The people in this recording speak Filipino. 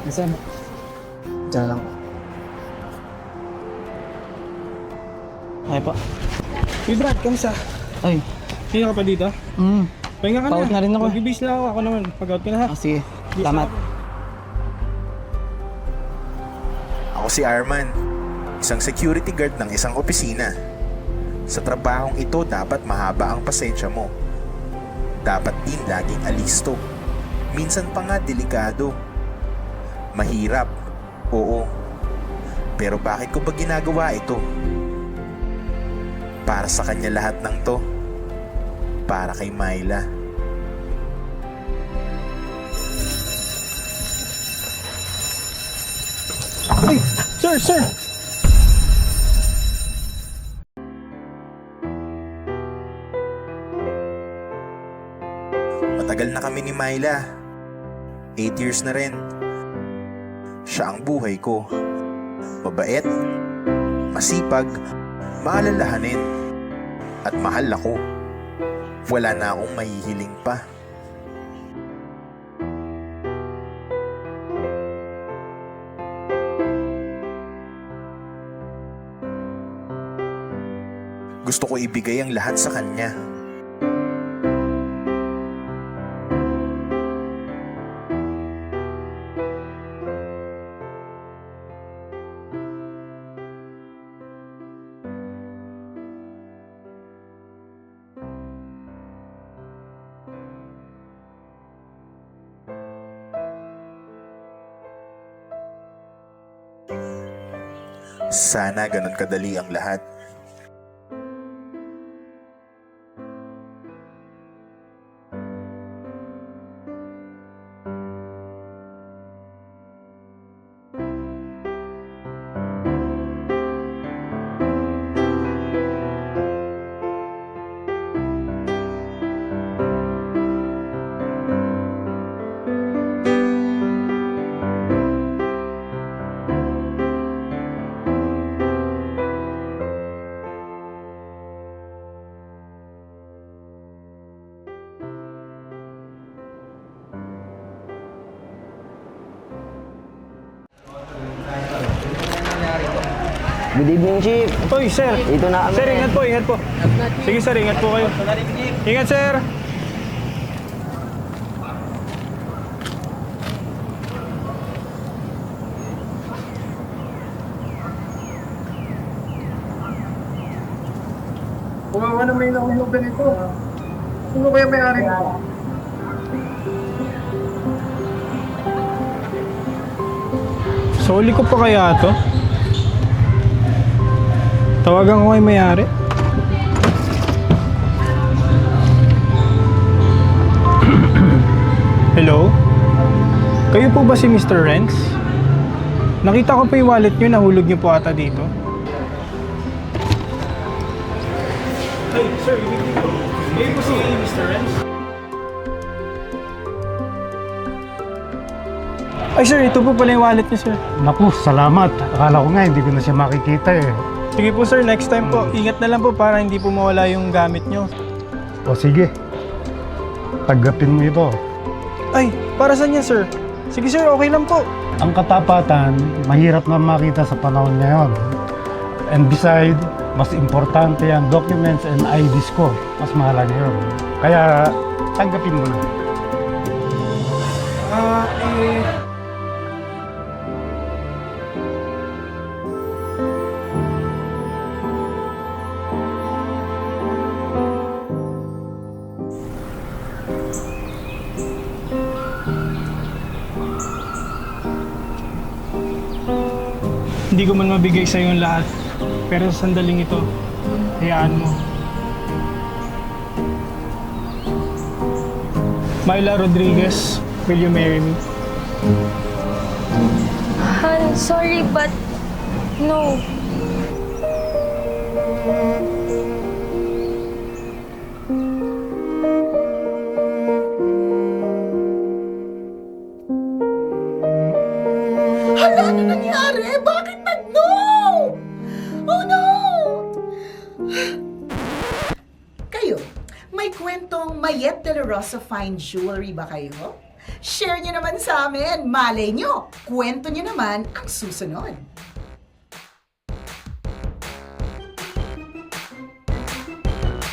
Minsan, dyan lang. Ay pa. Hey Brad, kamusta? Ay. Sino ka pa dito? Pahinga ka na. Pagod na rin ako. Magbibis lang ako. Ako naman. Pag-out ka na ha. Sige. Bis Salamat. ako. Ako si Arman, isang security guard ng isang opisina. Sa trabahong ito dapat mahaba ang pasensya mo. Dapat din laging alisto. Minsan pa nga delikado. Mahirap, oo. Pero bakit ko ba ginagawa ito? Para sa kanya lahat ng to. Para kay Myla. Ay! Sir! Sir! Matagal na kami ni Myla. 8 years na rin. Siya ang buhay ko. Mabait, masipag, maalalahanin, at mahal ako. Wala na akong mahihiling pa. Gusto ko ibigay ang lahat sa kanya. Sana ganun kadali ang lahat. Good evening, Chief. Uy, sir! Dito na kami. Sir, ingat po, ingat po. Sige sir, ingat po kayo. Ingat sir! Kumawa na may nahulog na nito. Sino kaya may-ari nito? Soli ko pa kaya to? Tawagan ko kay may-ari. Hello? Kayo po ba si Mr. Renz? Nakita ko po yung wallet nyo, nahulog nyo po ata dito. Hey, sir, kayo po si Mr. Renz? Ay sir, ito po pala yung wallet niyo sir. Naku, salamat. Akala ko nga hindi ko na siya makikita eh. Sige po sir, next time po. Ingat na lang po para hindi po mawala yung gamit nyo. O sige, tanggapin mo ito. Ay, para saan yan sir? Sige sir, okay lang po. Ang katapatan, mahirap na makita sa panahon ngayon. And beside, mas importante ang documents and IDs ko. Mas mahalaga yun. Kaya, tanggapin mo na. Hindi ko man mabigay sa'yo yung lahat. Pero sa sandaling ito, hayaan mo. Myla Rodriguez, will you marry me? Han, sorry but no. Hala, ano nangyari? Bakit nag-no? Oh no! Kayo, may kwentong Mayet de la Rosa fine jewelry ba kayo? Share nyo naman sa amin. Malay nyo, kwento nyo naman ang susunod.